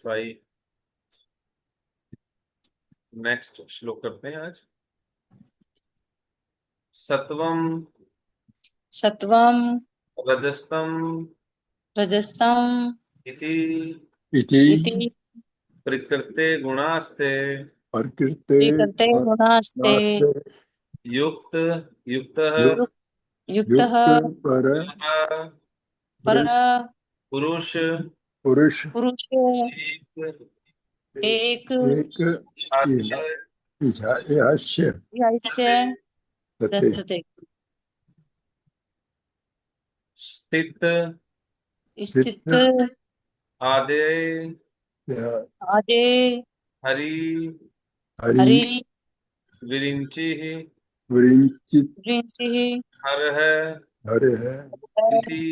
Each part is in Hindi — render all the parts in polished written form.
भाई नेक्स्ट श्लोक करते हैं आज। सत्वम सत्वं रजस्तम रजस्तम इति इति इति प्रकृते गुणास्ते प्रकृते प्रकृते गुणास्ते गुणास्ते युक्त युक्तः युक्त युक्- युक्तः युक्त पर पर पुरुष पुरुष पुरुष पुरुष एक एक एक आश्रय हास्य ह्यश्च तथे दधते स्थित स्थित चित्त आदे आदे हरि हरि हरि विरिंचि विरिंचित वृंचिः हर है हर है इति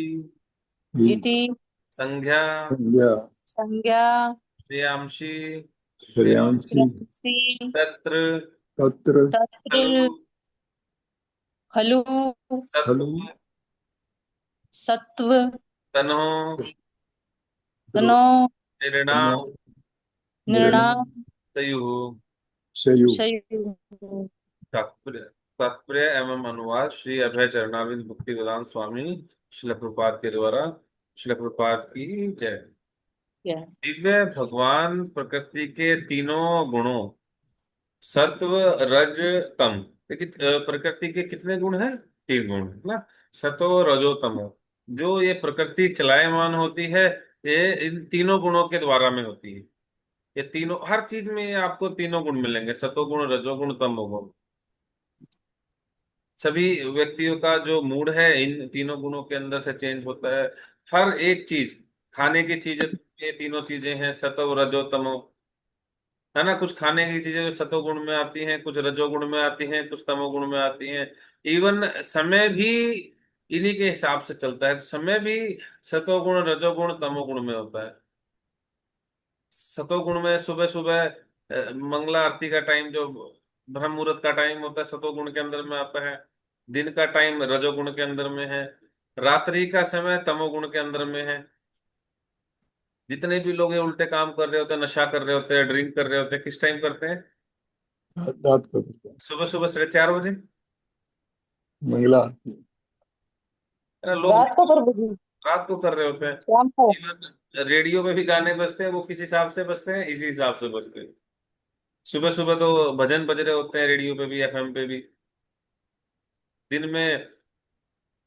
ही इति संज्ञा संज्ञा संज्ञा श्रेयांशी श्रेयांसी श्रेयांसि तत्र तत्र तत्र खलु खलु खलु सत्व सत्व तनो तनो निर्णाम नृणां तयुः। सयु शयुः। तात्पर्य तात्पर्य एवं अनुवाद श्री अभय चरणारविंद मुक्ति वेदांत स्वामी श्रील प्रभुपाद के द्वारा। श्रील प्रभुपाद की जय। Yeah. दिव्य भगवान प्रकृति के तीनों गुणों सत्व रज तम। देखिए प्रकृति के कितने गुण हैं? तीन गुण है ना। सत्व रजो तमो। जो ये प्रकृति चलायमान होती है ये इन तीनों गुणों के द्वारा में होती है। ये तीनों हर चीज में आपको तीनों गुण मिलेंगे, सतोगुण रजोगुण तमोगुण। सभी व्यक्तियों का जो मूड है इन तीनों गुणों के अंदर से चेंज होता है। हर एक चीज, खाने की चीजें, ये तीनों चीजें हैं सतो रजो तमो, है ना। कुछ खाने की चीजें जो सतोगुण में आती हैं, कुछ रजोगुण में आती हैं, कुछ तमोगुण में आती हैं। इवन समय भी इन्हीं के हिसाब से चलता है। समय भी सतोगुण रजोगुण तमोगुण में होता है। सतोगुण में सुबह सुबह मंगला आरती का टाइम जो ब्रह्म मुहूर्त का टाइम होता है सतोगुण के अंदर में आता है। दिन का टाइम रजोगुण के अंदर में है। रात्रि का समय तमोगुण के अंदर में है। जितने भी लोग ये उल्टे काम कर रहे होते हैं, नशा कर रहे होते हैं, ड्रिंक कर रहे होते हैं, किस टाइम करते हैं? रात को करते हैं सुबह सुबह 4:30 बजे। मंगला आरती है ना, लोग रात को पर बजी रात को कर रहे होते हैं। शाम को इवन रेडियो में भी गाने बजते हैं, वो किस हिसाब से बजते हैं? इसी हिसाब से बजते हैं। सुबह सुबह तो भजन बज रहे होते हैं रेडियो पे भी, एफएम पे भी। दिन में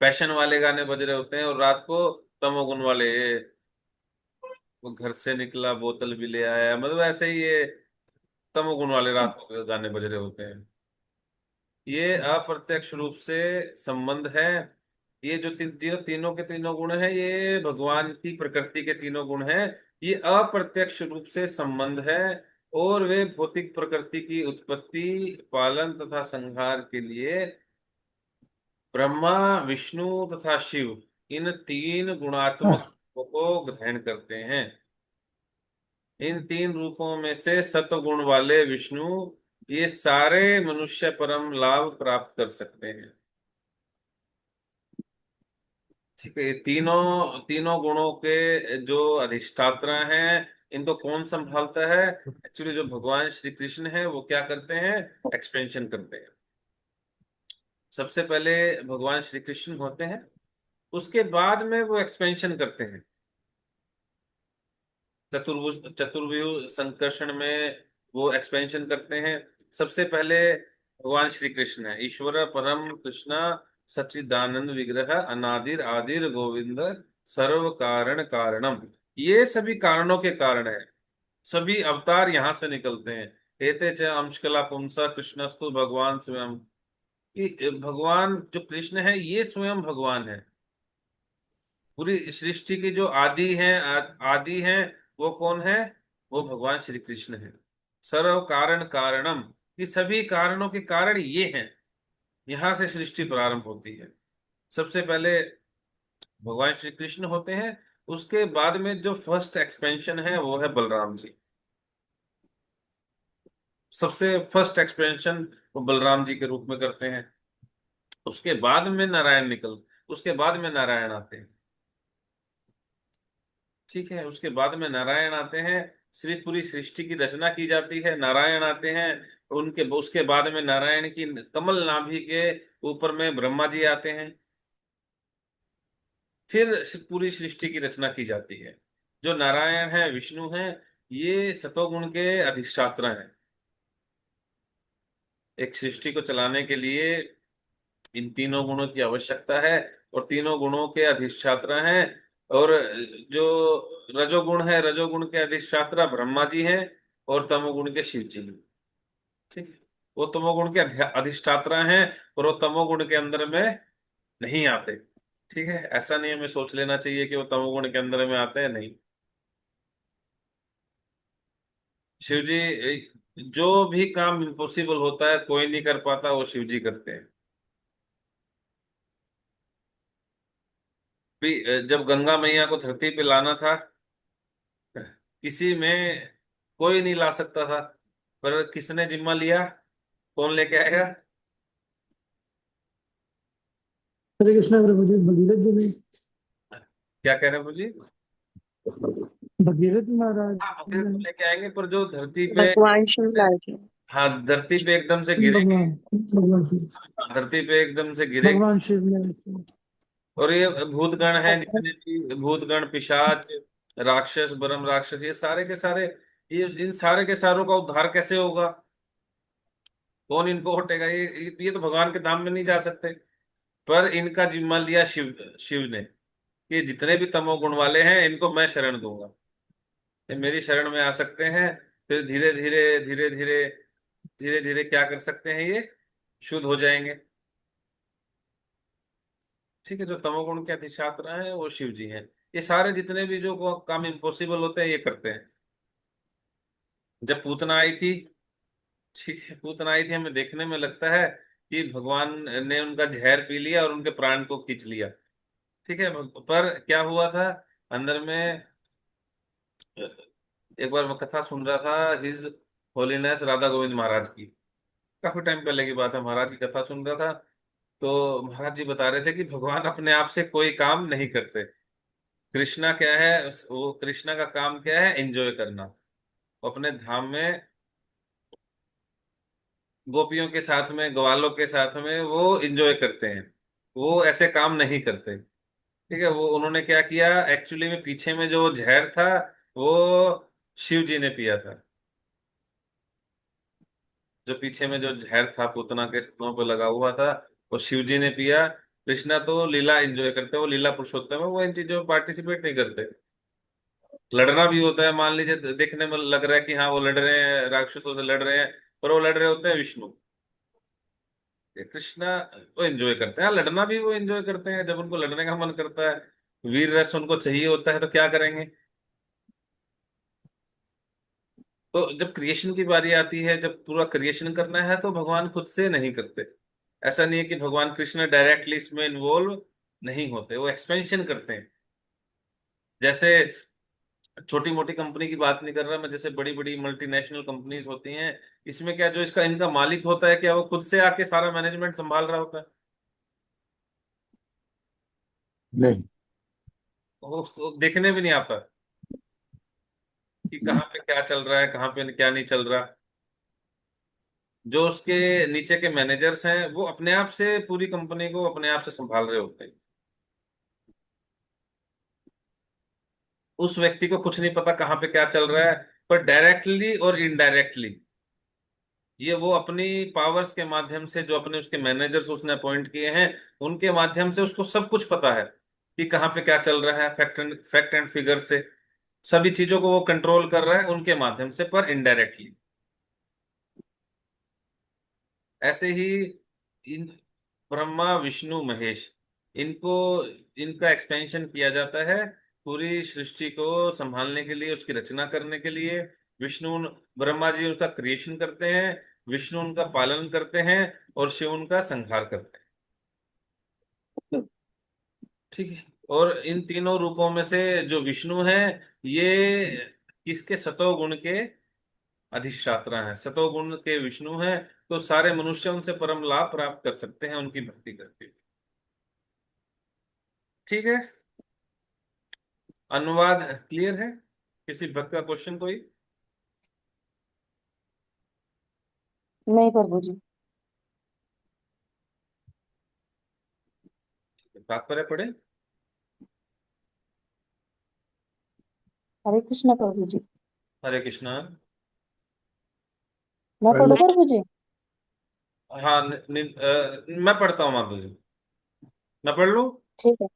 पैशन वाले गाने बज रहे होते हैं और रात को तमोगुण वाले, वो घर से निकला बोतल भी ले आया, मतलब ऐसे ही ये तमोगुण वाले रात को गाने बज रहे होते हैं। ये अप्रत्यक्ष रूप से संबंध है। ये जो तीनों के तीनों गुण हैं ये भगवान की प्रकृति के तीनों गुण हैं। ये अप्रत्यक्ष रूप से संबंध है और वे भौतिक प्रकृति की उत्पत्ति, पालन तथा संहार के लिए ब्रह्मा, विष्णु तथा शिव इन तीन गुणात्मक रूपों को ग्रहण करते हैं। इन तीन रूपों में से सत्वगुण वाले विष्णु ये सारे मनुष्य परम लाभ प्राप्त कर सकते हैं। ठीक है। ये तीनों तीनों गुणों के जो अधिष्ठाता हैं इनको कौन संभालता है? एक्चुअली जो भगवान श्री कृष्ण है वो क्या करते हैं? एक्सपेंशन करते हैं। सबसे पहले भगवान श्री कृष्ण होते हैं, उसके बाद में वो एक्सपेंशन करते हैं। चतुर्भुज चतुर्व्यूह संकर्षण में वो एक्सपेंशन करते हैं। सबसे पहले भगवान श्री कृष्ण है। ईश्वर परम कृष्ण सच्चिदानंद विग्रह अनादिर आदिर गोविंद सर्व कारण कारणम। ये सभी कारणों के कारण है। सभी अवतार यहाँ से निकलते हैं। एते च अंशकला पुंसा कृष्णस्तु भगवान स्वयं। ये भगवान जो कृष्ण है ये स्वयं भगवान है। पूरी सृष्टि की जो आदि है, आदि है, वो कौन है? वो भगवान श्री कृष्ण है। सर्व कारण कारणम, ये सभी कारणों के कारण ये हैं। यहां से सृष्टि प्रारंभ होती है। सबसे पहले भगवान श्री कृष्ण होते हैं। उसके बाद में जो फर्स्ट एक्सपेंशन है वो है बलराम जी। सबसे फर्स्ट एक्सपेंशन वो बलराम जी के रूप में करते हैं। उसके बाद में नारायण उसके बाद में नारायण आते हैं। ठीक है, उसके बाद में नारायण आते हैं। श्री पूरी सृष्टि की रचना की जाती है, नारायण आते हैं, उनके उसके बाद में नारायण की कमल नाभि के ऊपर में ब्रह्मा जी आते हैं, फिर पूरी सृष्टि की रचना की जाती है। जो नारायण है, विष्णु है, ये सतोगुण के अधिष्ठात्र हैं। एक सृष्टि को चलाने के लिए इन तीनों गुणों की आवश्यकता है, और तीनों गुणों के अधिष्ठात्र हैं। और जो रजोगुण है, रजोगुण के अधिष्ठात्र ब्रह्मा जी हैं, और तमोगुण के शिव जी हैं। ठीक है। वो तमोगुण के अधिष्ठात्र हैं, और वो तमोगुण के अंदर में नहीं आते। ठीक है, ऐसा नहीं हमें सोच लेना चाहिए कि वो तमोगुण के अंदर में आते हैं, नहीं। शिव जी, जो भी काम इम्पॉसिबल होता है, कोई नहीं कर पाता, वो शिव जी करते हैं। जब गंगा मैया को धरती पे लाना था, किसी में कोई नहीं ला सकता था, पर किसने जिम्मा लिया? कौन लेके आएगा? हरे कृष्णा प्रभु जी, भगीरथ जी ने, क्या कह रहे हैं जी? भगीरथ महाराज हाँ, मंदिर तो ने, लेके आएंगे, पर जो धरती पे, भगवान शिव लाए थे। हाँ, धरती पे एकदम से गिरेगी, भगवान शिव, धरती पे एकदम से गिरेगी। भगवान शिव ने ऐसे। और ये भूतगण हैं, अच्छा। जितने भी भूतगण, पिशाच, राक्षस, ब्रह्म राक्षस, ये सारे के सारे, ये इन सारे के सारों का उद्धार कैसे होगा? कौन इनको हटेगा? ये तो भगवान के धाम में नहीं जा सकते। पर इनका जिम्मा लिया शिव, शिव ने, कि जितने भी तमोगुण वाले हैं, इनको मैं शरण दूंगा, ये मेरी शरण में आ सकते हैं। फिर धीरे धीरे धीरे धीरे धीरे धीरे क्या कर सकते हैं, ये शुद्ध हो जाएंगे। ठीक है, जो तमोगुण के अधिष्ठात्र हैं वो शिव जी हैं। ये सारे जितने भी जो काम इम्पॉसिबल होते हैं, ये करते हैं। जब पूतना आई थी, ठीक है, पूतना आई थी, हमें देखने में लगता है कि भगवान ने उनका जहर पी लिया और उनके प्राण को खींच लिया। ठीक है, पर क्या हुआ था अंदर में? एक बार मैं कथा सुन रहा था, हिज होलीनेस राधा गोविंद महाराज की, काफी टाइम पहले की बात है, महाराज की कथा सुन रहा था। तो महाराज जी बता रहे थे कि भगवान अपने आप से कोई काम नहीं करते। कृष्णा क्या है, वो कृष्णा का काम क्या है? एंजॉय करना। वो अपने धाम में गोपियों के साथ में, ग्वालों के साथ में वो एंजॉय करते हैं, वो ऐसे काम नहीं करते। ठीक है, वो उन्होंने क्या किया एक्चुअली में, पीछे में जो जहर था, वो शिव जी ने पिया था। जो पीछे में जो जहर था पूतना के स्तनों पे लगा हुआ था, वो शिव जी ने पिया। कृष्णा तो लीला एंजॉय करते हैं, वो लीला पुरुषोत्तम है, वो इन चीजों में पार्टिसिपेट नहीं करते। लड़ना भी होता है, मान लीजिए देखने में लग रहा है कि हाँ वो लड़ रहे हैं, राक्षसों से लड़ रहे हैं, पर वो लड़ रहे होते हैं विष्णु। ये कृष्णा वो एंजॉय करते हैं, हाँ, लड़ना भी वो एंजॉय करते हैं, जब उनको लड़ने का मन करता है, वीर रस उनको चाहिए होता है, तो क्या करेंगे? तो जब क्रिएशन की बारी आती है, जब पूरा क्रिएशन करना है, तो भगवान खुद से नहीं करते। ऐसा नहीं है कि भगवान कृष्ण डायरेक्टली इसमें इन्वॉल्व नहीं होते, वो एक्सपेंशन करते हैं। जैसे छोटी मोटी कंपनी की बात नहीं कर रहा मैं, जैसे बड़ी बड़ी मल्टीनेशनल कंपनीज होती हैं, इसमें क्या, जो इसका इनका मालिक होता है, क्या वो खुद से आके सारा मैनेजमेंट संभाल रहा होता है? नहीं। वो उसको देखने भी नहीं आता कि कहाँ पे क्या चल रहा है, कहाँ पे क्या नहीं चल रहा। जो उसके नीचे के मैनेजर्स हैं, वो अपने आप से पूरी कंपनी को अपने आप से संभाल रहे होते हैं। उस व्यक्ति को कुछ नहीं पता कहाँ पे क्या चल रहा है, पर डायरेक्टली और इनडायरेक्टली ये वो अपनी पावर्स के माध्यम से, जो अपने उसके मैनेजर्स उसने अपॉइंट किए हैं, उनके माध्यम से उसको सब कुछ पता है कि कहाँ पे क्या चल रहा है, फैक्ट एंड फिगर से सभी चीजों को वो कंट्रोल कर रहा है उनके माध्यम से, पर इनडायरेक्टली। ऐसे ही इन ब्रह्मा, विष्णु, महेश, इनको, इनका एक्सपेंशन किया जाता है पूरी सृष्टि को संभालने के लिए, उसकी रचना करने के लिए। विष्णु, ब्रह्मा जी उनका क्रिएशन करते हैं, विष्णु उनका पालन करते हैं, और शिव उनका संहार करते हैं। ठीक है। और इन तीनों रूपों में से जो विष्णु है, ये किसके? सतोगुण के अधिष्ठात्रा हैं, सतोगुण के विष्णु हैं। तो सारे मनुष्य उनसे परम लाभ प्राप्त कर सकते हैं उनकी भक्ति करके। ठीक है, अनुवाद क्लियर है? किसी भक्त का क्वेश्चन कोई? नहीं प्रभु जी। तात्पर्य पढ़े। हरे कृष्ण प्रभु जी। हरे कृष्णा। मैं पहले पढ़ू प्रभु जी। हाँ मैं पढ़ता हूँ माता जी। मैं पढ़ लूँ। ठीक है।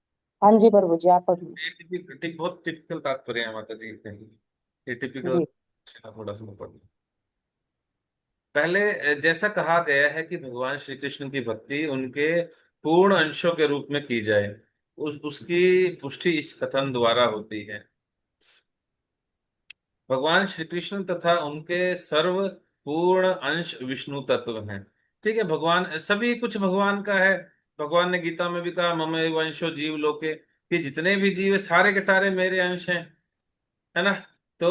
हाँ जी प्रभु जी, आप पढ़ लो। बहुत टिपिकल तात्पर्य है माता जी के। ये टिपिकल जी। थोड़ा सा मैं पढ़ लूँ। पहले जैसा कहा गया है कि भगवान श्री कृष्ण की भक्ति उनके पूर्ण अंशों के रूप में की जाए, उसकी पुष्टि इस कथन द्वारा होती है। भगवान श्री कृष्ण तथा उनके सर्व पूर्ण अंश विष्णु तत्व हैं। ठीक है, भगवान सभी कुछ भगवान का है। भगवान ने गीता में भी कहा मम एव अंशो जीव लोके, कि जितने भी जीव है सारे के सारे मेरे अंश हैं, है ना। तो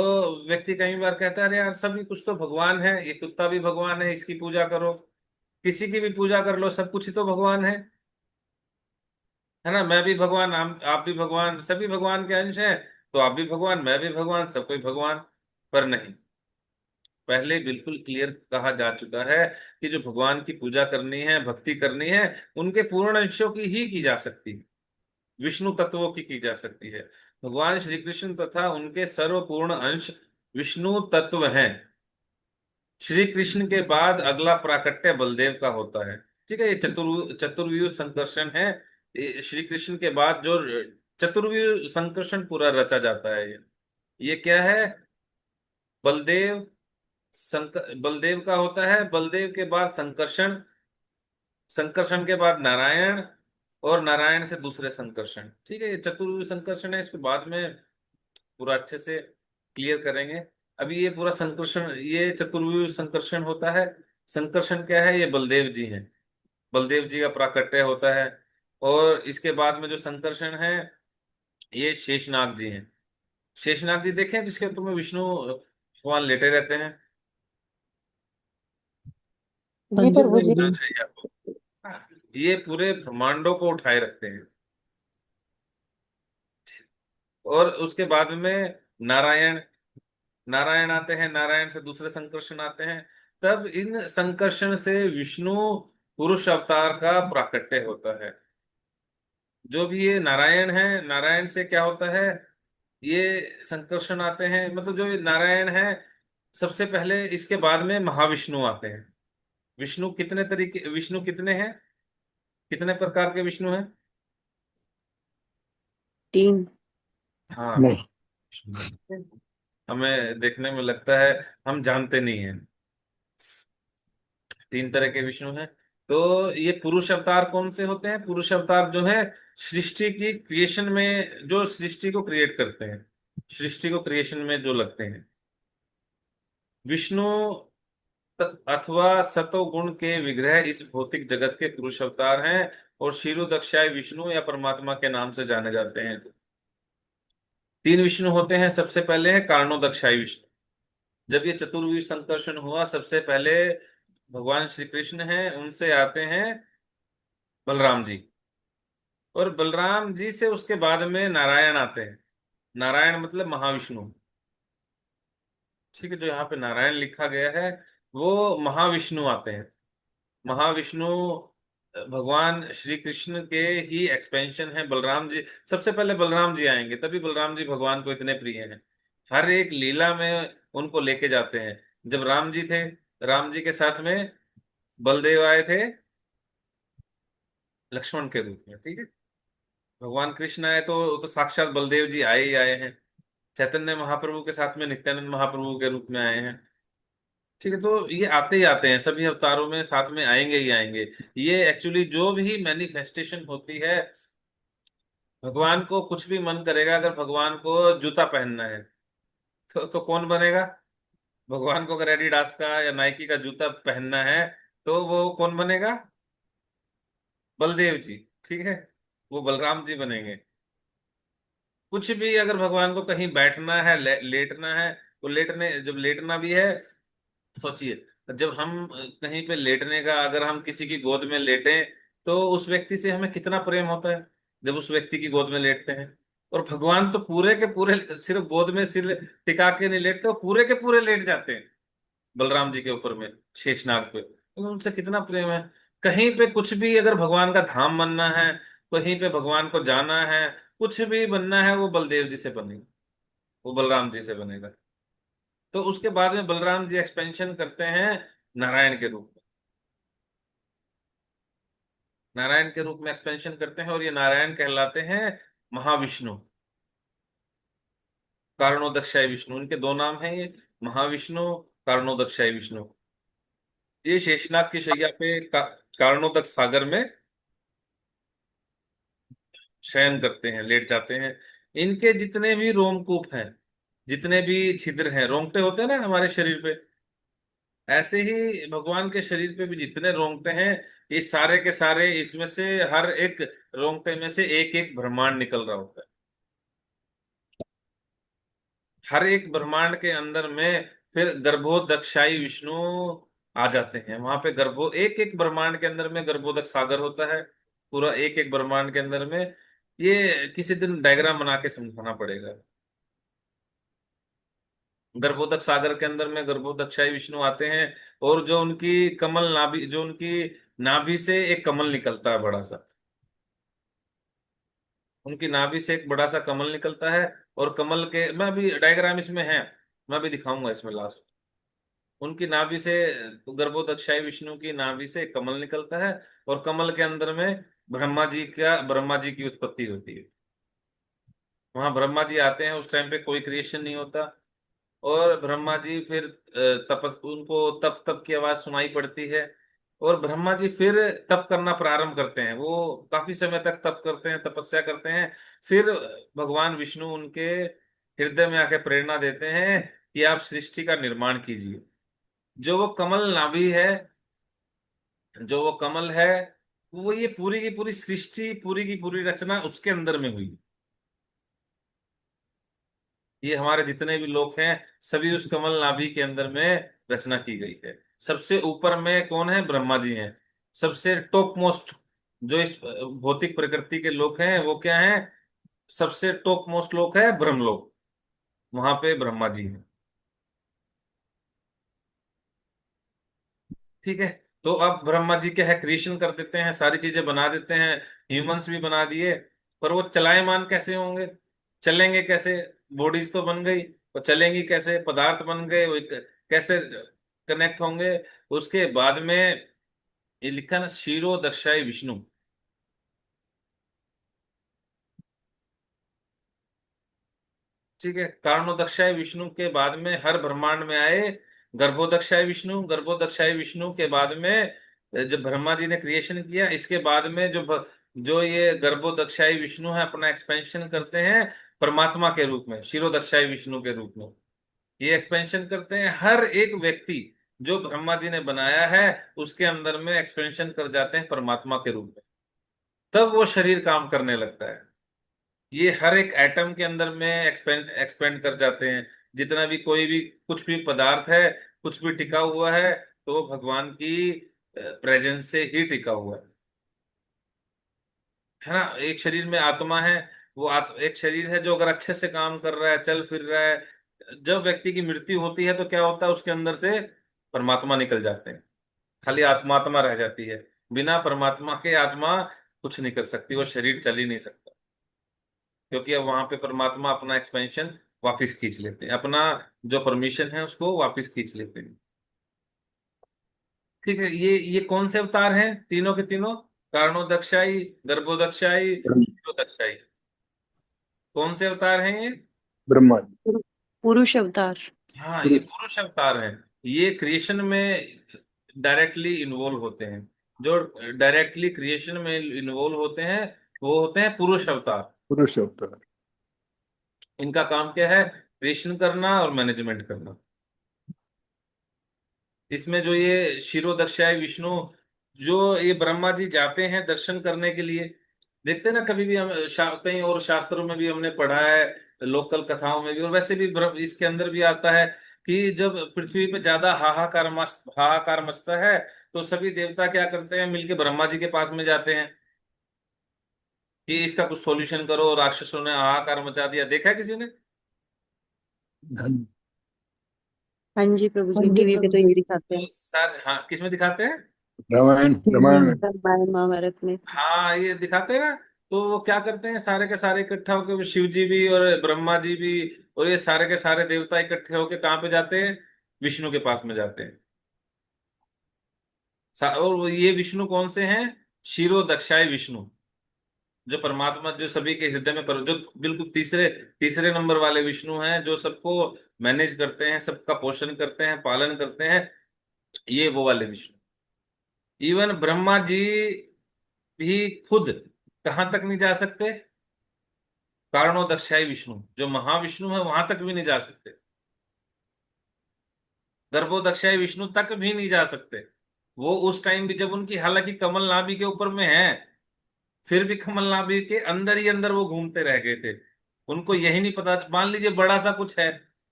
व्यक्ति कई बार कहता है अरे यार सभी कुछ तो भगवान है, ये कुत्ता भी भगवान है, इसकी पूजा करो, किसी की भी पूजा कर लो, सब कुछ ही तो भगवान है ना। मैं भी भगवान, आप भी भगवान, सभी भगवान के अंश हैं। तो आप भी भगवान, मैं भी भगवान, सब कोई भगवान। पर नहीं, पहले बिल्कुल क्लियर कहा जा चुका है कि जो भगवान की पूजा करनी है, भक्ति करनी है, उनके पूर्ण अंशों की ही की जा सकती है, विष्णु तत्वों की जा सकती है। भगवान श्री कृष्ण तथा उनके सर्वपूर्ण अंश विष्णु तत्व हैं। श्री कृष्ण के बाद अगला प्राकट्य बलदेव का होता है। ठीक है, ये चतुर्व्यूह संकर्षण है। ये श्री कृष्ण के बाद जो चतुर्व्यूह संकर्षण पूरा रचा जाता है, ये क्या है? बलदेव, बलदेव का होता है, बलदेव के बाद संकर्षण, संकर्षण के बाद नारायण, और नारायण से दूसरे संकर्षण। ठीक है, ये चतुर्व्यूह संकर्षण है, इसको बाद में पूरा अच्छे से क्लियर करेंगे। अभी ये पूरा संकर्षण, ये चतुर्व्यूह संकर्षण होता है। संकर्षण क्या है? ये बलदेव जी हैं, बलदेव जी का प्राकट्य होता है। और इसके बाद में जो संकर्षण है, ये शेषनाग जी हैं। शेषनाग जी देखें, जिसके ऊपर में विष्णु भगवान लेटे रहते हैं। हाँ जी जी प्रभु प्रभु जी। जी। चाहिए आपको। हाँ, ये पूरे ब्रह्मांडों को उठाए रखते हैं। और उसके बाद में नारायण, नारायण आते हैं, नारायण से दूसरे संकर्षण आते हैं। तब इन संकर्षण से विष्णु पुरुष अवतार का प्राकट्य होता है। जो भी ये नारायण है, नारायण से क्या होता है? ये संकर्षण आते हैं, मतलब जो ये नारायण है सबसे पहले, इसके बाद में महाविष्णु आते हैं। विष्णु कितने तरीके, विष्णु कितने हैं, कितने प्रकार के विष्णु हैं? 3। हाँ, नहीं। हमें देखने में लगता है हम जानते नहीं हैं। 3 तरह के विष्णु हैं। तो ये पुरुष अवतार कौन से होते हैं? पुरुष अवतार जो है सृष्टि की क्रिएशन में, जो सृष्टि को क्रिएट करते हैं, सृष्टि को क्रिएशन में जो लगते हैं। विष्णु अथवा सतो गुण के विग्रह इस भौतिक जगत के पुरुष अवतार हैं, और क्षीरोदक्षाय विष्णु या परमात्मा के नाम से जाने जाते हैं। 3 विष्णु होते हैं। सबसे पहले है कारणोदक्षाय विष्णु। जब ये चतुर्विध संकर्षण हुआ, सबसे पहले भगवान श्री कृष्ण हैं, उनसे आते हैं बलराम जी, और बलराम जी से उसके बाद में नारायण आते हैं। नारायण मतलब महाविष्णु। ठीक है, जो यहाँ पे नारायण लिखा गया है वो महाविष्णु आते हैं। महाविष्णु भगवान श्री कृष्ण के ही एक्सपेंशन है। बलराम जी सबसे पहले, बलराम जी आएंगे, तभी बलराम जी भगवान को इतने प्रिय हैं। हर एक लीला में उनको लेके जाते हैं। जब राम जी थे, राम जी के साथ में बलदेव आए थे लक्ष्मण के रूप में। ठीक है, भगवान कृष्ण आए तो साक्षात बलदेव जी आए ही आए हैं। चैतन्य महाप्रभु के साथ में नित्यानंद महाप्रभु के रूप में आए हैं। ठीक है, तो ये आते ही आते हैं, सभी अवतारों में साथ में आएंगे ही आएंगे। ये एक्चुअली जो भी मैनिफेस्टेशन होती है, भगवान को कुछ भी मन करेगा, अगर भगवान को जूता पहनना है तो कौन बनेगा? भगवान को अगर एडिडास का या नाइकी का जूता पहनना है तो वो कौन बनेगा? बलदेव जी। ठीक है, वो बलराम जी बनेंगे। कुछ भी अगर भगवान को कहीं बैठना है, लेटना है, तो लेटने, जब लेटना भी है, सोचिए, जब हम कहीं पे लेटने का, अगर हम किसी की गोद में लेटें तो उस व्यक्ति से हमें कितना प्रेम होता है जब उस व्यक्ति की गोद में लेटते हैं। और भगवान तो पूरे के पूरे सिर्फ गोद में सिर टिका के नहीं लेटते, वो पूरे के पूरे लेट जाते हैं। बलराम जी के ऊपर में, शेषनाग पे, तो उनसे कितना प्रेम है। कहीं पे कुछ भी अगर भगवान का धाम बनना है, कहीं पे भगवान को जाना है, कुछ भी बनना है, वो बलदेव जी से बनेगा, वो बलराम जी से बनेगा। तो उसके बाद में बलराम जी एक्सपेंशन करते हैं नारायण के रूप में, नारायण के रूप में एक्सपेंशन करते हैं, और ये नारायण कहलाते हैं महाविष्णु, कारणोदक्षाय विष्णु, इनके दो नाम हैं ये, महाविष्णु, कारणोदक्षाय विष्णु। ये शेषनाग की शैया पे कारणोदक सागर में शयन करते हैं, लेट जाते हैं। इनके जितने भी रोमकूप हैं, जितने भी छिद्र हैं, रोंगटे होते हैं ना हमारे शरीर पे, ऐसे ही भगवान के शरीर पे भी जितने रोंगटे हैं, ये सारे के सारे, इसमें से हर एक रोंगटे में से एक एक ब्रह्मांड निकल रहा होता है। हर एक ब्रह्मांड के अंदर में फिर गर्भोदक्षाई विष्णु आ जाते हैं। वहां पे एक एक ब्रह्मांड के अंदर में गर्भोदक सागर होता है, पूरा एक एक ब्रह्मांड के अंदर में। ये किसी दिन डायग्राम बना के समझाना पड़ेगा। गर्भोदक सागर के अंदर में गर्भोदक्षाई विष्णु आते हैं, और जो उनकी कमल नाभि, जो उनकी नाभि से एक कमल निकलता है बड़ा सा, उनकी नाभि से एक बड़ा सा कमल निकलता है। और कमल के, मैं अभी डायग्राम इसमें है, मैं भी दिखाऊंगा इसमें लास्ट। उनकी नाभि से, गर्भोदक्षाई विष्णु की नाभि से एक कमल निकलता है, और कमल के अंदर में ब्रह्मा जी की उत्पत्ति होती है। वहां ब्रह्मा जी आते हैं, उस टाइम पे कोई क्रिएशन नहीं होता। और ब्रह्मा जी फिर तपस, उनको तप तप की आवाज सुनाई पड़ती है, और ब्रह्मा जी फिर तप करना प्रारंभ करते हैं। वो काफी समय तक तप करते हैं, तपस्या करते हैं। फिर भगवान विष्णु उनके हृदय में आके प्रेरणा देते हैं कि आप सृष्टि का निर्माण कीजिए। जो वो कमल नाभि है, जो वो कमल है, वो ये पूरी की पूरी सृष्टि, पूरी की पूरी रचना उसके अंदर में हुई। ये हमारे जितने भी लोग हैं, सभी उस कमल नाभि के अंदर में रचना की गई है। सबसे ऊपर में कौन है? ब्रह्मा जी हैं। सबसे टॉप मोस्ट जो इस भौतिक प्रकृति के लोग हैं, वो क्या हैं? सबसे टॉप मोस्ट लोग है ब्रह्मलोक, वहां पे ब्रह्मा जी हैं। ठीक है। तो अब ब्रह्मा जी क्या है, क्रिएशन कर देते हैं, सारी चीजें बना देते हैं, ह्यूमंस भी बना दिए। पर वो चलायमान कैसे होंगे, चलेंगे कैसे? बॉडीज तो बन गई, वो चलेंगी कैसे? पदार्थ बन गए, वो कैसे कनेक्ट होंगे? उसके बाद में ये लिखा ना, क्षीरो दक्षाई विष्णु। ठीक है। कारणोदक्षाय विष्णु के बाद में हर ब्रह्मांड में आए गर्भोदक्षाय विष्णु। गर्भोदक्षाय विष्णु के बाद में जब ब्रह्मा जी ने क्रिएशन किया, इसके बाद में जो ये गर्भोदक्षाय विष्णु है, अपना एक्सपेंशन करते हैं परमात्मा के रूप में, क्षीरोदक्षाय विष्णु के रूप में। ये एक्सपेंशन करते हैं, हर एक व्यक्ति जो ब्रह्मा जी ने बनाया है, उसके अंदर में एक्सपेंशन कर जाते हैं परमात्मा के रूप में। तब वो शरीर काम करने लगता है। ये हर एक एटम के अंदर में एक्सपेंड एक्सपेंड कर जाते हैं। जितना भी कोई भी कुछ भी पदार्थ है, कुछ भी टिका हुआ है, तो वो भगवान की प्रेजेंस से ही टिका हुआ है ना। एक शरीर में आत्मा है, वो एक शरीर है जो अगर अच्छे से काम कर रहा है, चल फिर रहा है, जब व्यक्ति की मृत्यु होती है तो क्या होता है, उसके अंदर से परमात्मा निकल जाते हैं, खाली आत्मात्मा रह जाती है। बिना परमात्मा के आत्मा कुछ नहीं कर सकती, वो शरीर चल ही नहीं सकता। क्योंकि अब वहां पे परमात्मा अपना एक्सपेंशन वापस खींच लेते हैं, अपना जो परमिशन है उसको वापस खींच लेते हैं। ठीक है। ये कौन से अवतार हैं? तीनों के तीनों, कारणोदक्षाई, गर्भोदक्षाई, क्षीरोदक्षाई। कौन से अवतार हैं ये? ब्रह्मा जी। पुरुष अवतार। हाँ, ये पुरुष। पुरुष अवतार हैं। ये क्रिएशन में डायरेक्टली इन्वॉल्व होते हैं। जो डायरेक्टली क्रिएशन में इन्वॉल्व होते हैं, वो होते हैं पुरुष अवतार। पुरुष अवतार। इनका काम क्या है? क्रिएशन करना और मैनेजमेंट करना। इसमें जो ये क्षीरोदक्षाय विष्णु, जो ये ब्रह्मा जी जाते हैं दर्शन करने के लिए, देखते हैं ना, कभी भी हम कहीं और शास्त्रों में भी हमने पढ़ा है, लोकल कथाओं में भी, और वैसे भी इसके अंदर भी आता है कि जब पृथ्वी पे ज्यादा हाहाकार मचता है, तो सभी देवता क्या करते हैं, मिलके ब्रह्मा जी के पास में जाते हैं कि इसका कुछ सॉल्यूशन करो। राक्षसों ने हाहाकार मचा दिया, देखा है किसी ने? धन। हाँ जी प्रभु हाँ जी, जी टीवी पे प्रभु तो जी। यही दिखाते हैं। तो सर हाँ किस में दिखाते हैं? रामायण रामायण में। रामायण महाभारत में। हाँ ये दिखाते हैं ना। तो वो क्या करते हैं, सारे के सारे इकट्ठा होकर, शिव जी भी और ब्रह्मा जी भी और ये सारे के सारे देवता इकट्ठे होकर कहाँ पे जाते हैं? विष्णु के पास में जाते हैं। और ये विष्णु कौन से हैं? क्षीरो दक्षाय विष्णु, जो परमात्मा, जो सभी के हृदय में जो बिल्कुल तीसरे तीसरे नंबर वाले विष्णु हैं, जो सबको मैनेज करते हैं, सबका पोषण करते हैं, पालन करते हैं। ये वो वाले विष्णु। इवन ब्रह्मा जी भी खुद कहां तक नहीं जा सकते? कारणो दक्षाई विष्णु, जो महाविष्णु है वहां तक भी नहीं जा सकते। गर्भो दक्षाई विष्णु तक भी नहीं जा सकते। वो उस टाइम भी, जब उनकी, हालांकि कमल नाभि के ऊपर में है, फिर भी कमल नाभि के अंदर ही अंदर वो घूमते रह गए थे। उनको यही नहीं पता, मान लीजिए बड़ा सा कुछ है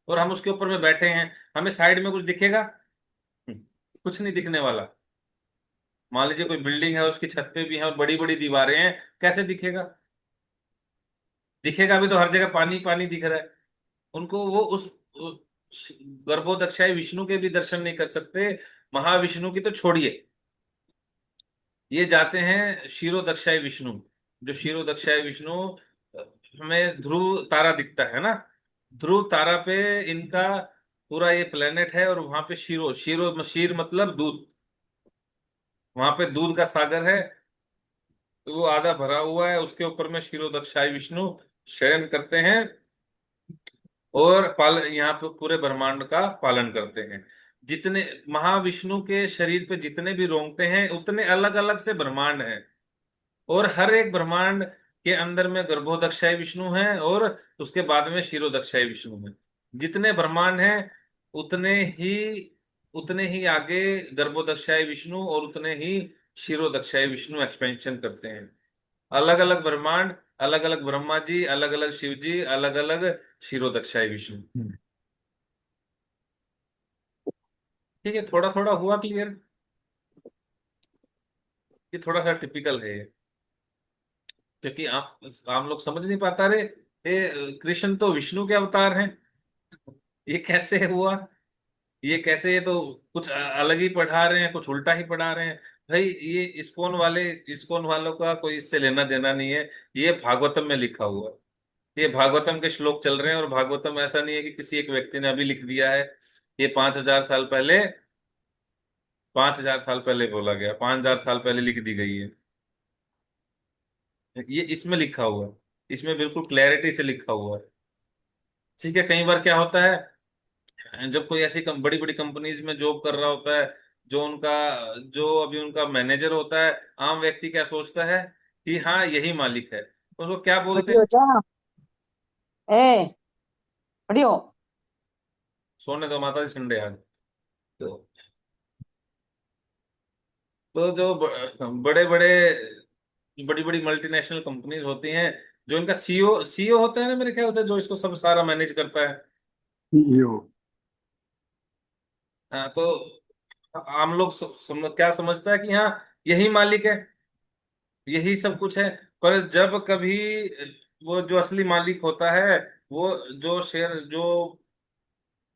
और हम उसके ऊपर में बैठे हैं, हमें साइड में कुछ दिखेगा? कुछ नहीं दिखने वाला। मान लीजिए कोई बिल्डिंग है, उसकी छत पे भी है और बड़ी बड़ी दीवारें हैं, कैसे दिखेगा? दिखेगा भी तो हर जगह पानी पानी दिख रहा है। उनको वो उस गर्भोदक्षाई विष्णु के भी दर्शन नहीं कर सकते। महाविष्णु की तो छोड़िए, ये जाते हैं क्षीरोदक्षाई विष्णु। जो क्षीरोदक्षाई विष्णु, हमें ध्रुव तारा दिखता है ना, ध्रुव तारा पे इनका पूरा ये प्लेनेट है, और वहां पे क्षीरो क्षीरो क्षीर मतलब दूध, वहां पे दूध का सागर है। तो वो आधा भरा हुआ है, उसके ऊपर में क्षीरोदक्षाई विष्णु शयन करते हैं और यहाँ पे पूरे ब्रह्मांड का पालन करते हैं। जितने महाविष्णु के शरीर पे जितने भी रोंगटे हैं, उतने अलग अलग से ब्रह्मांड हैं। और हर एक ब्रह्मांड के अंदर में गर्भोदक्षाई विष्णु है, और उसके बाद में क्षीरोदक्षाई विष्णु है। जितने ब्रह्मांड हैं उतने ही उतने ही आगे गर्भोदक्षाई विष्णु और उतने ही क्षीरोदक्षाई विष्णु एक्सपेंशन करते हैं। अलग अलग ब्रह्मांड, अलग अलग ब्रह्मा जी, अलग अलग शिव जी, अलग अलग क्षीरोदक्षाई विष्णु। ठीक है, थोड़ा थोड़ा हुआ क्लियर? ये थोड़ा सा टिपिकल है ये, क्योंकि आम लोग समझ नहीं पाता रे, ये कृष्ण तो विष्णु के अवतार हैं, ये कैसे हुआ? ये कैसे? ये तो कुछ अलग ही पढ़ा रहे हैं, कुछ उल्टा ही पढ़ा रहे हैं। भाई ये इस्कॉन वालों का कोई इससे लेना देना नहीं है। ये भागवतम में लिखा हुआ है, ये भागवतम के श्लोक चल रहे हैं। और भागवतम ऐसा नहीं है कि किसी एक व्यक्ति ने अभी लिख दिया है। ये 5,000 साल पहले, 5,000 साल पहले बोला गया, 5,000 साल पहले लिख दी गई है। ये इसमें लिखा हुआ है, इसमें बिल्कुल क्लैरिटी से लिखा हुआ है। ठीक है, कई बार क्या होता है, जब कोई ऐसी बड़ी बड़ी कंपनीज में जॉब कर रहा होता है, जो अभी उनका मैनेजर होता है, आम व्यक्ति क्या सोचता है कि हाँ यही मालिक है, तो उसको क्या बोलते बड़ी हो हैं? जा। ए, बड़ी हो। सोने दो माता जी, संडे आज। तो जो बड़े बड़े बड़ी बड़ी मल्टीनेशनल कंपनीज होती हैं, जो इनका सीईओ होता है ना, मेरे ख्याल से, जो इसको सब सारा मैनेज करता है। सीईओ। हाँ, तो आम लोग क्या समझता है कि हाँ यही मालिक है, यही सब कुछ है। पर जब कभी वो जो असली मालिक होता है, वो जो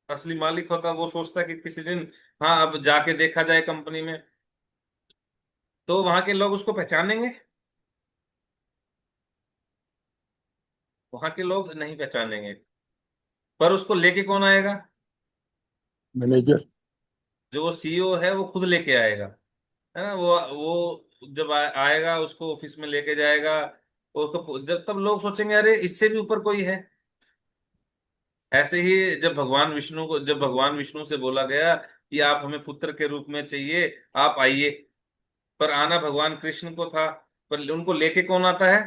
असली मालिक होता है, वो सोचता है कि किसी दिन, हाँ अब जाके देखा जाए कंपनी में, तो वहां के लोग उसको पहचानेंगे। वहां के लोग नहीं पहचानेंगे, पर उसको लेके कौन आएगा? मैनेजर। जो वो सीईओ है वो खुद लेके आएगा, है ना। वो जब आएगा, उसको ऑफिस में लेके जाएगा। उसको जब तब लोग सोचेंगे अरे इससे भी ऊपर कोई है। ऐसे ही जब भगवान विष्णु से बोला गया कि आप हमें पुत्र के रूप में चाहिए, आप आइए। पर आना भगवान कृष्ण को था, पर उनको लेके कौन आता है?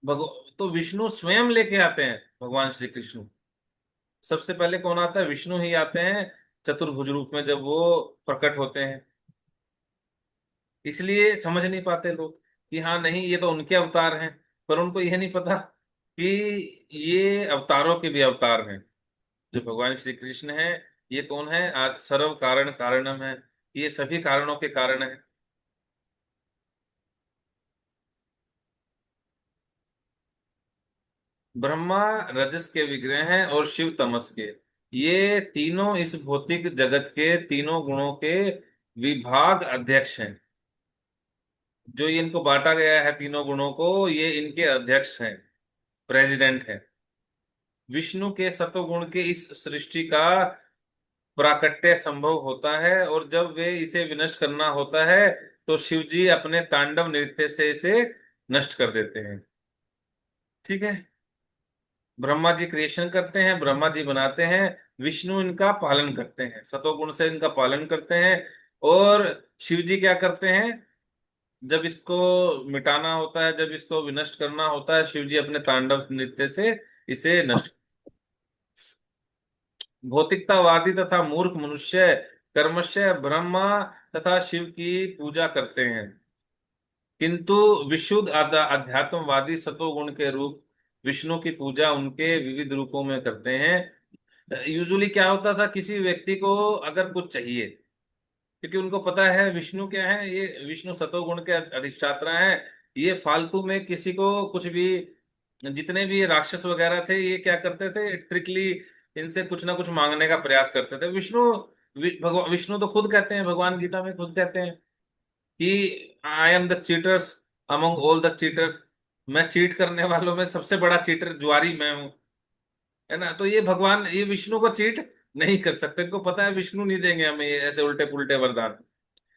भगव तो विष्णु स्वयं लेके आते हैं, भगवान श्री कृष्ण। सबसे पहले कौन आता है? विष्णु ही आते हैं, चतुर्भुज रूप में जब वो प्रकट होते हैं। इसलिए समझ नहीं पाते लोग कि हाँ नहीं ये तो उनके अवतार हैं। पर उनको यह नहीं पता कि ये अवतारों के भी अवतार हैं। जो भगवान श्री कृष्ण है, ये कौन है? आज सर्व कारण कारणम है, ये सभी कारणों के कारण है। ब्रह्मा रजस के विग्रह हैं और शिव तमस के। ये तीनों इस भौतिक जगत के तीनों गुणों के विभाग अध्यक्ष हैं। जो ये इनको बांटा गया है तीनों गुणों को, ये इनके अध्यक्ष हैं, प्रेसिडेंट हैं। विष्णु के सतोगुण के इस सृष्टि का प्राकट्य संभव होता है, और जब वे इसे विनष्ट करना होता है तो शिव जी अपने तांडव नृत्य से इसे नष्ट कर देते हैं। ठीक है। ब्रह्मा जी क्रिएशन करते हैं, ब्रह्मा जी बनाते हैं, विष्णु इनका पालन करते हैं, सतोगुण से इनका पालन करते हैं। और शिव जी क्या करते हैं, जब इसको मिटाना होता है, जब इसको विनष्ट करना होता है, शिव जी अपने तांडव नृत्य से इसे नष्ट। भौतिकतावादी तथा मूर्ख मनुष्य कर्मशः ब्रह्मा तथा शिव की पूजा करते हैं, किंतु विशुद्ध अध्यात्मवादी सतोगुण के रूप विष्णु की पूजा उनके विविध रूपों में करते हैं। यूजुअली क्या होता था, किसी व्यक्ति को अगर कुछ चाहिए, क्योंकि उनको पता है विष्णु क्या है, ये विष्णु सतोगुण के अधिष्ठाता हैं, ये फालतू में किसी को कुछ भी, जितने भी ये राक्षस वगैरह थे, ये क्या करते थे, ट्रिकली इनसे कुछ ना कुछ मांगने का प्रयास करते थे। भगवान विष्णु तो खुद कहते हैं, भगवान गीता में खुद कहते हैं कि I am the cheaters among all the cheaters. मैं चीट करने वालों में सबसे बड़ा चीटर जुआरी मैं हूं, है ना। तो ये भगवान, ये विष्णु को चीट नहीं कर सकते, इनको पता है विष्णु नहीं देंगे हमें ये ऐसे उल्टे पुल्टे वरदान।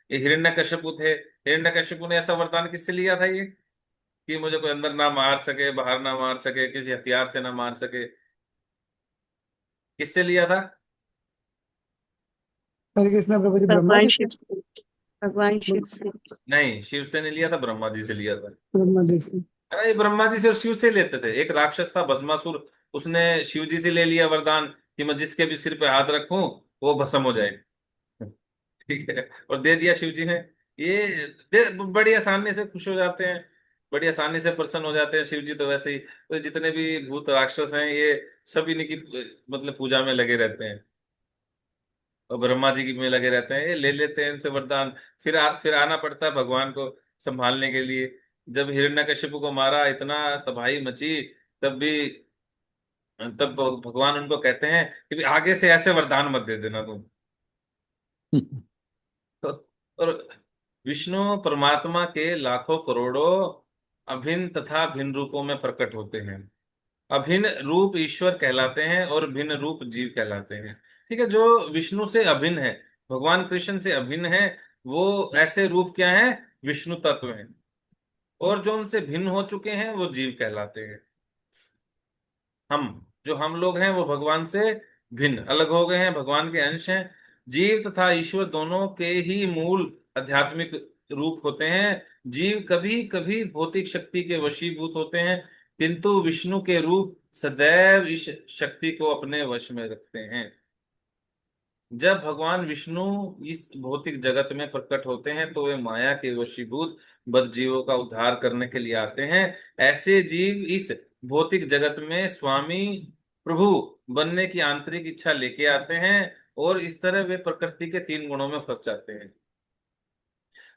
ये हिरण्यकश्यपु थे, हिरण्यकश्यपु ने ऐसा वरदान किससे लिया था ये, कि मुझे कोई अंदर ना मार सके, बाहर ना मार सके, किसी हथियार से ना मार सके, किससे लिया था? हरे कृष्ण प्रभु जी, ब्रह्मा भगवान जी से। शिव से। भगवान शिव से। नहीं, शिव से नहीं लिया था, ब्रह्मा जी से लिया था। ब्रह्मा जी से। अरे ये ब्रह्मा जी से और शिव से लेते थे। एक राक्षस था भस्मासुर, उसने शिव जी से ले लिया वरदान कि मैं जिसके भी सिर पे हाथ रखूं वो भस्म हो जाए। ठीक है, और दे दिया शिव जी ने। बड़ी आसानी से खुश हो जाते हैं, बड़ी आसानी से प्रसन्न हो जाते हैं शिव जी। तो वैसे ही तो जितने भी भूत राक्षस हैं, ये सब इन्हीं की मतलब पूजा में लगे रहते हैं, और ब्रह्मा जी की में लगे रहते हैं, ये ले लेते हैं इनसे वरदान। फिर आना पड़ता है भगवान को संभालने के लिए। जब हिरण्यकशिपु को मारा, इतना तबाही मची, तब भी, तब भगवान उनको कहते हैं कि भी आगे से ऐसे वरदान मत दे देना तुम। तो, और विष्णु परमात्मा के लाखों करोड़ों अभिन्न तथा भिन्न रूपों में प्रकट होते हैं। अभिन्न रूप ईश्वर कहलाते हैं और भिन्न रूप जीव कहलाते हैं। ठीक है, जो विष्णु से अभिन्न है, भगवान कृष्ण से अभिन्न है, वो ऐसे रूप क्या है, विष्णु तत्व हैं। और जो उनसे भिन्न हो चुके हैं वो जीव कहलाते हैं। हम, जो हम लोग हैं वो भगवान से भिन्न अलग हो गए हैं, भगवान के अंश हैं। जीव तथा ईश्वर दोनों के ही मूल आध्यात्मिक रूप होते हैं। जीव कभी कभी भौतिक शक्ति के वशीभूत होते हैं, किंतु विष्णु के रूप सदैव इस शक्ति को अपने वश में रखते हैं। जब भगवान विष्णु इस भौतिक जगत में प्रकट होते हैं तो वे माया के वशीभूत बद्ध जीवों का उद्धार करने के लिए आते हैं। ऐसे जीव इस भौतिक जगत में स्वामी प्रभु बनने की आंतरिक इच्छा लेके आते हैं, और इस तरह वे प्रकृति के तीन गुणों में फंस जाते हैं।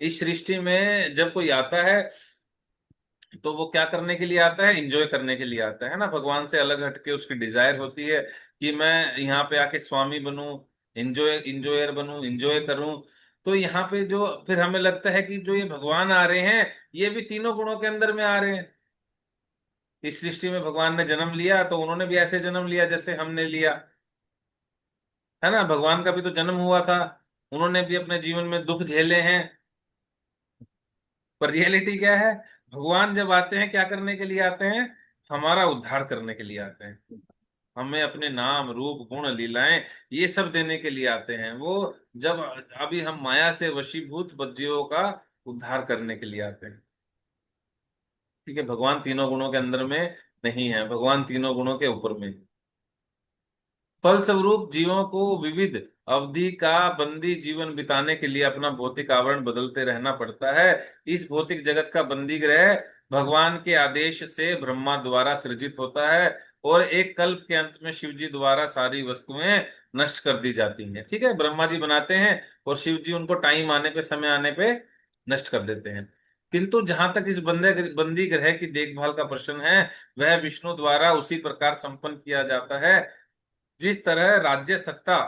इस सृष्टि में जब कोई आता है तो वो क्या करने के लिए आता है, एंजॉय करने के लिए आता है ना। भगवान से अलग हटके उसकी डिजायर होती है कि मैं यहाँ पे आके स्वामी बनूं, इंजॉयर बनूं, इंजॉय करूं। तो यहाँ पे जो फिर हमें लगता है कि जो ये भगवान आ रहे हैं, ये भी तीनों गुणों के अंदर में आ रहे हैं। इस सृष्टि में भगवान ने जन्म लिया तो उन्होंने भी ऐसे जन्म लिया जैसे हमने लिया, है ना। भगवान का भी तो जन्म हुआ था, उन्होंने भी अपने जीवन में दुख झेले हैं। पर रियलिटी क्या है, भगवान जब आते हैं क्या करने के लिए आते हैं, हमारा उद्धार करने के लिए आते हैं। हमें अपने नाम रूप गुण लीलाएं ये सब देने के लिए आते हैं वो। जब अभी हम माया से वशीभूत बज्जियों का उद्धार करने के लिए आते हैं। ठीक है, भगवान तीनों गुणों के अंदर में नहीं है, भगवान तीनों गुणों के ऊपर में। फलस्वरूप जीवों को विविध अवधि का बंदी जीवन बिताने के लिए अपना भौतिक आवरण बदलते रहना पड़ता है। इस भौतिक जगत का बंदी ग्रह भगवान के आदेश से ब्रह्मा द्वारा सृजित होता है, और एक कल्प के अंत में शिव जी द्वारा सारी वस्तुएं नष्ट कर दी जाती हैं। ठीक है, ब्रह्मा जी बनाते हैं और शिव जी उनको टाइम आने पे, समय आने पे नष्ट कर देते हैं। किंतु जहां तक इस बंदी ग्रह की देखभाल का प्रश्न है, वह विष्णु द्वारा उसी प्रकार संपन्न किया जाता है जिस तरह राज्य सत्ता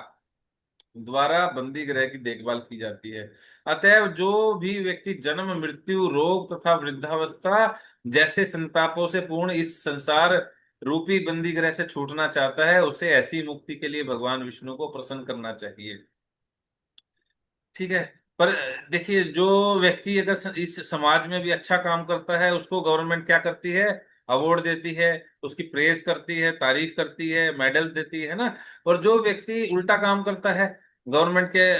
द्वारा बंदी गृह की देखभाल की जाती है। अतएव जो भी व्यक्ति जन्म, मृत्यु, रोग तथा वृद्धावस्था जैसे संतापों से पूर्ण इस संसार रूपी बंदी गृह से छूटना चाहता है, उसे ऐसी मुक्ति के लिए भगवान विष्णु को प्रसन्न करना चाहिए। ठीक है। पर देखिए, जो व्यक्ति अगर इस समाज में भी अच्छा काम करता है, उसको गवर्नमेंट क्या करती है? अवार्ड देती है, उसकी प्रेज करती है, तारीफ करती है, मेडल देती है ना। और जो व्यक्ति उल्टा काम करता है, गवर्नमेंट के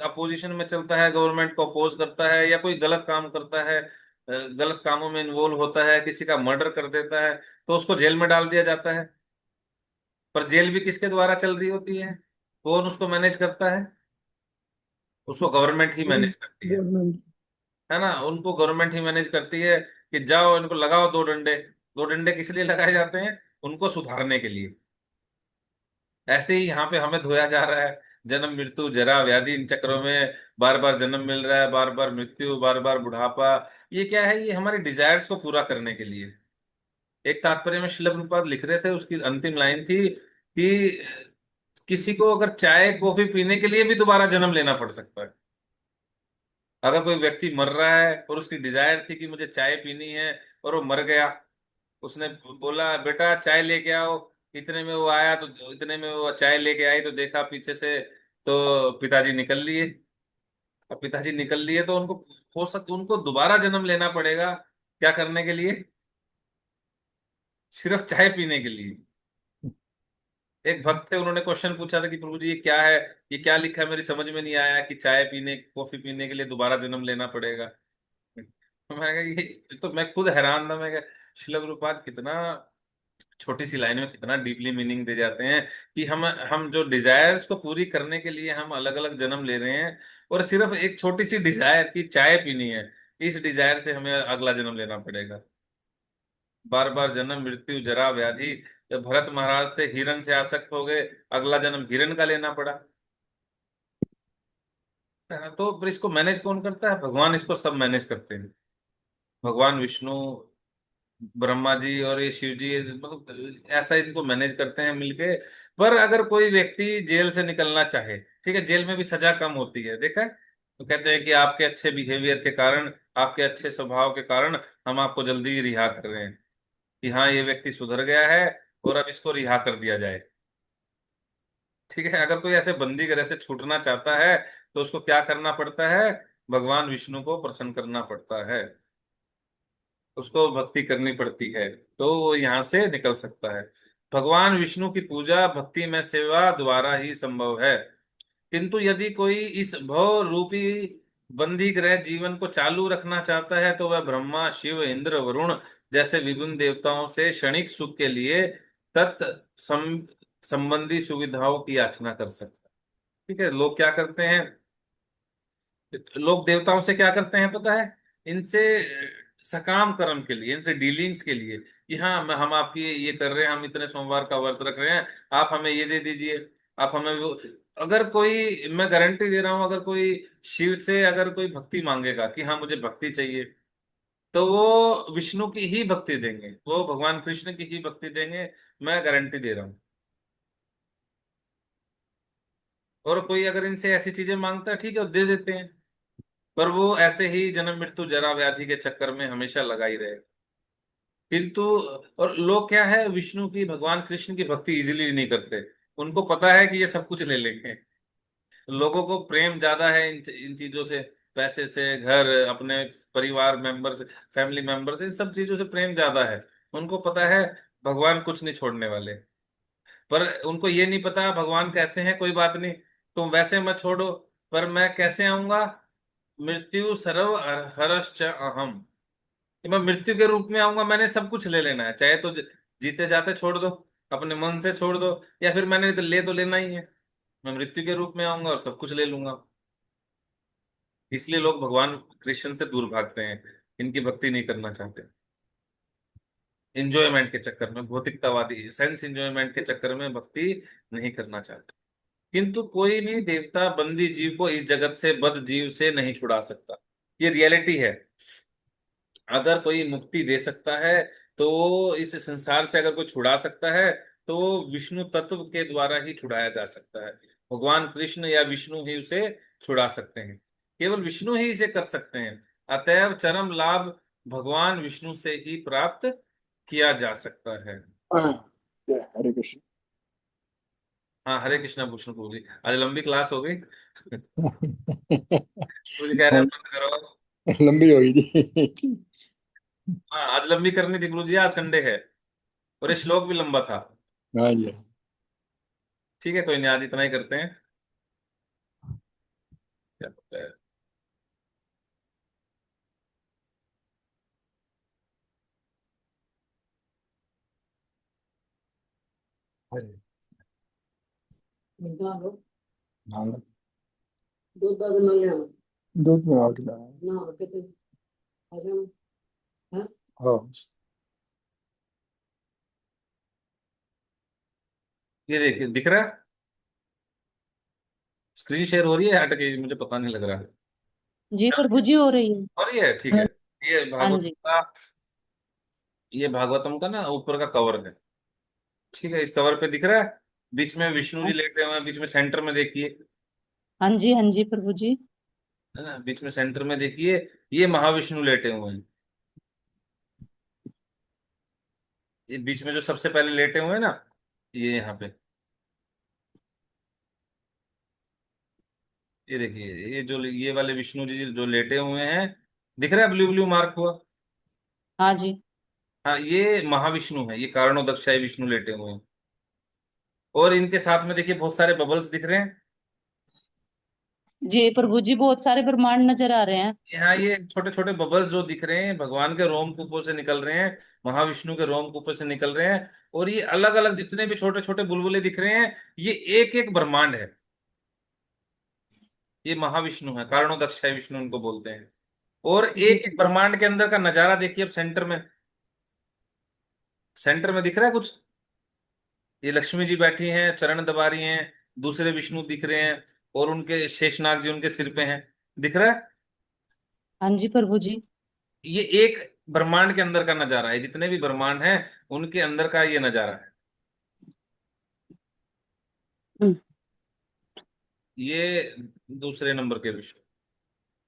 अपोजिशन में चलता है, गवर्नमेंट को अपोज करता है, या कोई गलत काम करता है, गलत कामों में इन्वॉल्व होता है, किसी का मर्डर कर देता है, तो उसको जेल में डाल दिया जाता है। पर जेल भी किसके द्वारा चल रही होती है? कौन उसको मैनेज करता है? उसको गवर्नमेंट ही मैनेज करती गवर्नमेंट। है ना। उनको गवर्नमेंट ही मैनेज करती है कि जाओ इनको लगाओ दो डंडे। दो डंडे किस लिए लगाए जाते हैं? उनको सुधारने के लिए। ऐसे ही यहाँ पे हमें धोया जा रहा है, जन्म, मृत्यु, जरा, व्याधि, इन चक्रों में बार बार जन्म मिल रहा है, बार बार मृत्यु, बार बार बुढ़ापा। ये क्या है? ये हमारे डिजायर्स को पूरा करने के लिए। एक तात्पर्य में श्रील प्रभुपाद लिख रहे थे, उसकी अंतिम लाइन थी कि किसी को अगर चाय कॉफी पीने के लिए भी दोबारा जन्म लेना पड़ सकता है। अगर कोई व्यक्ति मर रहा है और उसकी डिजायर थी कि मुझे चाय पीनी है, और वो मर गया, उसने बोला बेटा चाय लेके आओ, इतने में वो आया, तो इतने में वो चाय लेके आई, तो देखा पीछे से तो पिताजी निकल लिए। अब पिताजी निकल लिए तो उनको, हो सकता उनको दोबारा जन्म लेना पड़ेगा। क्या करने के लिए? सिर्फ चाय पीने के लिए। एक भक्त थे, उन्होंने क्वेश्चन पूछा था कि प्रभु जी ये क्या है, ये क्या लिखा है, मेरी समझ में नहीं आया कि चाय पीने, कॉफी पीने के लिए दोबारा जन्म लेना पड़ेगा। तो मैं कहा, ये तो मैं खुद हैरान था। मैं कहा श्रील प्रभुपाद कितना छोटी सी लाइन में कितना डीपली मीनिंग दे जाते हैं कि हम जो डिजायर्स को पूरी करने के लिए हम अलग अलग जन्म ले रहे हैं, और सिर्फ एक छोटी सी डिजायर की चाय पीनी है, इस डिजायर से हमें अगला जन्म लेना पड़ेगा। बार बार जन्म, मृत्यु, जरा, व्याधि। जब भरत महाराज थे, हिरण से आसक्त हो गए, अगला जन्म हिरण का लेना पड़ा। तो फिर इसको मैनेज कौन करता है? भगवान इसको सब मैनेज करते हैं। भगवान विष्णु, ब्रह्मा जी और ये शिव जी, मतलब ऐसा इनको मैनेज करते हैं मिलके। पर अगर कोई व्यक्ति जेल से निकलना चाहे, ठीक है, जेल में भी सजा कम होती है, देखा है? तो कहते हैं कि आपके अच्छे बिहेवियर के कारण, आपके अच्छे स्वभाव के कारण हम आपको जल्दी रिहा कर रहे हैं, कि हाँ ये व्यक्ति सुधर गया है, और अब इसको रिहा कर दिया जाए। ठीक है। अगर कोई ऐसे बंदी गृह से छूटना चाहता है, तो उसको क्या करना पड़ता है? भगवान विष्णु को प्रसन्न करना पड़ता है, उसको भक्ति करनी पड़ती है, तो वो यहाँ से निकल सकता है। भगवान विष्णु की पूजा भक्ति में सेवा द्वारा ही संभव है। किंतु यदि कोई इस भव रूपी बंदी गृह जीवन को चालू रखना चाहता है, तो वह ब्रह्मा, शिव, इंद्र, वरुण जैसे विभिन्न देवताओं से क्षणिक सुख के लिए तत् संबंधी सुविधाओं की याचना कर सकता है। ठीक है। लोग क्या करते हैं? लोग देवताओं से क्या करते हैं पता है? इनसे सकाम कर्म के लिए, इनसे डीलिंग्स के लिए, कि हाँ हम आपकी ये कर रहे हैं, हम इतने सोमवार का व्रत रख रहे हैं, आप हमें ये दे दीजिए, आप हमें वो। अगर कोई, मैं गारंटी दे रहा हूं, अगर कोई शिव से अगर कोई भक्ति मांगेगा कि हाँ मुझे भक्ति चाहिए, तो वो विष्णु की ही भक्ति देंगे, वो भगवान कृष्ण की ही भक्ति देंगे। मैं गारंटी दे रहा हूँ। और कोई अगर इनसे ऐसी चीजें मांगता है, ठीक है, वो दे देते हैं। पर वो ऐसे ही जन्म, मृत्यु, जरा, व्याधि के चक्कर में हमेशा लगा ही रहे। किंतु और लोग क्या है, विष्णु की, भगवान कृष्ण की भक्ति इजीली नहीं करते। उनको पता है कि ये सब कुछ ले लेंगे। लोगों को प्रेम ज्यादा है इन चीजों से, पैसे से, घर, अपने परिवार मेंबर से, फैमिली मेंबर से, इन सब चीजों से प्रेम ज्यादा है। उनको पता है भगवान कुछ नहीं छोड़ने वाले। पर उनको ये नहीं पता, भगवान कहते हैं कोई बात नहीं, तुम वैसे मत छोड़ो, पर मैं कैसे आऊंगा? मृत्यु सर्व हरश्च अहम, कि मैं मृत्यु के रूप में आऊंगा, मैंने सब कुछ ले लेना है, चाहे तो जीते जाते छोड़ दो, अपने मन से छोड़ दो, या फिर मैंने तो लेना ही है। मैं मृत्यु के रूप में आऊंगा और सब कुछ ले लूंगा। इसलिए लोग भगवान कृष्ण से दूर भागते हैं, इनकी भक्ति नहीं करना चाहते। इंजॉयमेंट के चक्कर में, भौतिकतावादी सेंस इंजॉयमेंट के चक्कर में भक्ति नहीं करना चाहते। किंतु कोई भी देवता बंदी जीव को इस जगत से, बद्ध जीव से नहीं छुड़ा सकता। ये रियलिटी है। अगर कोई मुक्ति दे सकता है, तो इस संसार से अगर कोई छुड़ा सकता है, तो विष्णु तत्व के द्वारा ही छुड़ाया जा सकता है। भगवान कृष्ण या विष्णु ही उसे छुड़ा सकते हैं, केवल विष्णु ही इसे कर सकते हैं। अतएव चरम लाभ भगवान विष्णु से ही प्राप्त किया जा सकता है। हरे कृष्ण। हाँ, हरे कृष्णा विष्णु प्रभु जी, आज लंबी क्लास हो गई। मुझे कह रहे हैं बंद करो। लंबी हो गई थी। हाँ, आज लंबी करनी थी गुरु जी, आज संडे है और ये श्लोक भी लंबा था। हाँ जी। ठीक है, कोई नहीं, आज इतना ही करते हैं। क्या होता है। हरे दूध नाम दादा ना ले आना दूध में आग लगा। ना होते थे आगे हम हैं हाँ। ये देखिए, दिख रहा है, स्क्रीन शेयर हो रही है, हट के मुझे पता नहीं लग रहा है। जी प्रभु जी हो रही है। हो रही है, ठीक है। ये हाँ भागवत जी। का, ये भागवतम का ना ऊपर का कवर है। ठीक है, इस कवर पे दिख रहा है, बीच में विष्णु जी लेटे हुए हैं, बीच में सेंटर में देखिए, हाँ जी प्रभु जी। है ना, बीच में सेंटर में देखिए, ये महाविष्णु लेटे हुए हैं। ये बीच में जो सबसे पहले लेटे हुए हैं ना, ये यहाँ पे, ये देखिए, ये जो ये वाले विष्णु जी जो लेटे हुए हैं, दिख रहा है ब्लू ब्लू मार्क हुआ। हाँ जी। हाँ, ये महाविष्णु है, ये कारणोदक्षाई विष्णु लेटे हुए हैं। और इनके साथ में देखिए बहुत सारे बबल्स दिख रहे हैं। जी प्रभु जी, बहुत सारे ब्रह्मांड नजर आ रहे हैं। यहाँ ये छोटे छोटे बबल्स जो दिख रहे हैं, भगवान के रोमकूपों से निकल रहे हैं, महाविष्णु के रोमकूपों से निकल रहे हैं। और ये अलग अलग जितने भी छोटे छोटे बुलबुले दिख रहे हैं, ये एक एक ब्रह्मांड है। ये महाविष्णु है, कारणोदक्षाई विष्णु इनको बोलते हैं। और जी एक एक ब्रह्मांड के अंदर का नजारा देखिए, अब सेंटर में, सेंटर में दिख रहा है कुछ, ये लक्ष्मी जी बैठी हैं, चरण दबा रही हैं, दूसरे विष्णु दिख रहे हैं, और उनके शेषनाग जी उनके सिर पे हैं, दिख रहा है। हाँ जी प्रभु जी। ये एक ब्रह्मांड के अंदर का नजारा है, जितने भी ब्रह्मांड हैं उनके अंदर का ये नजारा है। हम्म, ये दूसरे नंबर के विष्णु,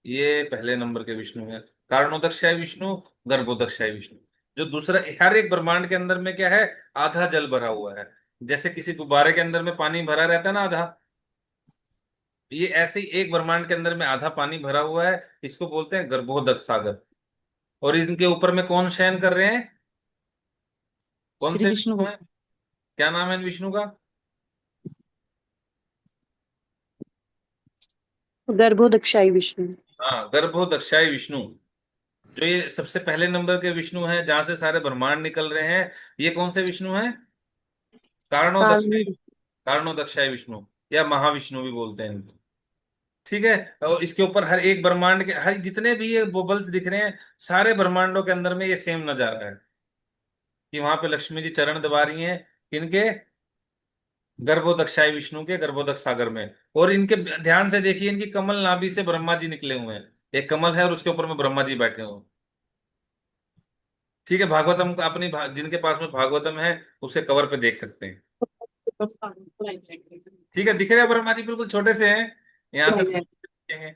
ये पहले नंबर के विष्णु है, कारणोदक्षाय विष्णु, गर्भोदक्षाय विष्णु। जो दूसरा, हर एक ब्रह्मांड के अंदर में क्या है, आधा जल भरा हुआ है। जैसे किसी गुब्बारे के अंदर में पानी भरा रहता है ना आधा, ये ऐसे ही एक ब्रह्मांड के अंदर में आधा पानी भरा हुआ है, इसको बोलते हैं गर्भोदक सागर। और इनके ऊपर में कौन शयन कर रहे हैं, कौन श्री से विष्णु विष्णु है, भगवान। क्या नाम है इन विष्णु का। गर्भोदक्षाई विष्णु। हाँ, गर्भोदक्षाई विष्णु। जो ये सबसे पहले नंबर के विष्णु हैं, जहां से सारे ब्रह्मांड निकल रहे हैं, ये कौन से विष्णु हैं, कारणोदक्षाई, काल। कारणोदक्षाई विष्णु, या महाविष्णु भी बोलते हैं इनको। ठीक है। और इसके ऊपर हर एक ब्रह्मांड के, हर जितने भी ये बबल्स दिख रहे हैं, सारे ब्रह्मांडों के अंदर में ये सेम नजारा है, कि वहां पे लक्ष्मी जी चरण दबा रही हैं, इनके गर्भोदक्षाई विष्णु के गर्भोदक सागर में। और इनके ध्यान से देखिए, इनकी कमल नाभि से ब्रह्मा जी निकले हुए हैं, एक कमल है और उसके ऊपर में ब्रह्मा जी बैठे हुए हैं। ठीक है, भागवतम का अपनी जिनके पास में भागवतम है, उसके कवर पे देख सकते हैं। ठीक है, दिख रहे हैं ब्रह्मा जी, बिल्कुल छोटे से हैं, यहाँ से दिखेंगे,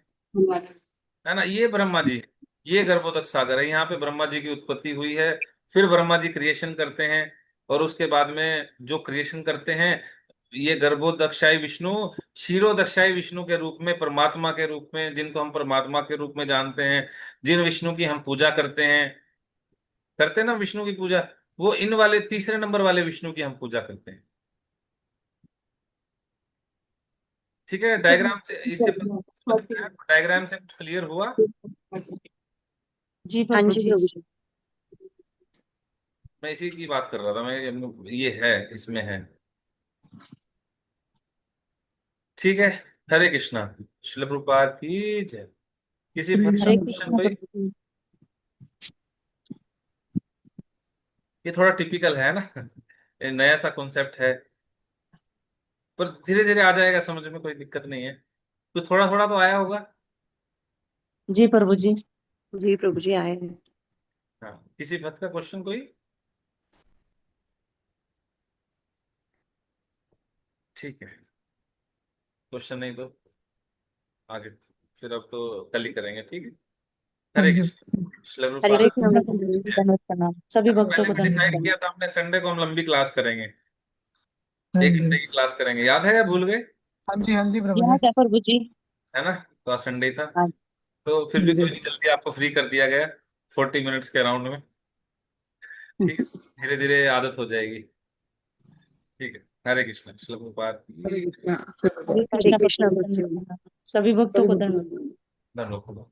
है ना, ये ब्रह्मा जी, ये गर्भोदक सागर है, यहाँ पे ब्रह्मा जी की उत्पत्ति हुई है। फिर ब्रह्मा जी क्रिएशन करते हैं, और उसके बाद में जो क्रिएशन करते हैं, ये गर्भोदक्षाई विष्णु क्षीरोदक्षाई विष्णु के रूप में, परमात्मा के रूप में, जिनको हम परमात्मा के रूप में जानते हैं, जिन विष्णु की हम पूजा करते हैं ना विष्णु की पूजा, वो इन वाले तीसरे नंबर वाले विष्णु की हम पूजा करते हैं। ठीक है, डायग्राम से इससे समझ में आया? डायग्राम से कुछ क्लियर हुआ। जी हाँ प्रभु जी जी। प्रभु जी। मैं इसी की बात कर रहा था, मैं ये है, इसमें है। ठीक है, हरे कृष्णा, शिल प्रभुपाद की जय। किसी हरे भक्त का हरे कृष्ण। क्वेश्चन कृष्ण कोई, प्रभु जी। ये थोड़ा टिपिकल है ना, ये नया सा कॉन्सेप्ट है, पर धीरे धीरे आ जाएगा समझ में, कोई दिक्कत नहीं है। तो थोड़ा थोड़ा तो आया होगा। जी प्रभु जी। जी प्रभु जी आए हैं। हाँ, किसी भक्त का क्वेश्चन कोई। ठीक है, क्वेश्चन नहीं तो आगे, फिर अब तो कल ही करेंगे, ठीक है। हाँ हरे जी। कृष्ण। श्रील हरे प्रभुपाद। हरे कृष्ण कृष्ण प्रभु जी। दंडवत प्रणाम, सभी भक्तों पहले को भी दंडवत डिसाइड प्रणाम। किया था हमने, संडे को हम लंबी क्लास करेंगे, हाँ 1 घंटे जी। की क्लास करेंगे, याद है या भूल गए? हाँ जी प्रभु जी। याद है प्रभु जी। है ना, तो आज संडे ही था। हाँ तो फिर भी जी। कोई नहीं, जल्दी आपको फ्री कर दिया गया 40 मिनट्स के राउंड में। ठीक है, धीरे धीरे आदत हो जाएगी। ठीक है, हरे कृष्ण। श्रील प्रभुपाद। हरे कृष्णा। हरे हरे कृष्ण कृष्ण प्रभु प्रभु दंडवत जी। प्रणाम, सभी भक्तों को दंडवत। धन्यवाद।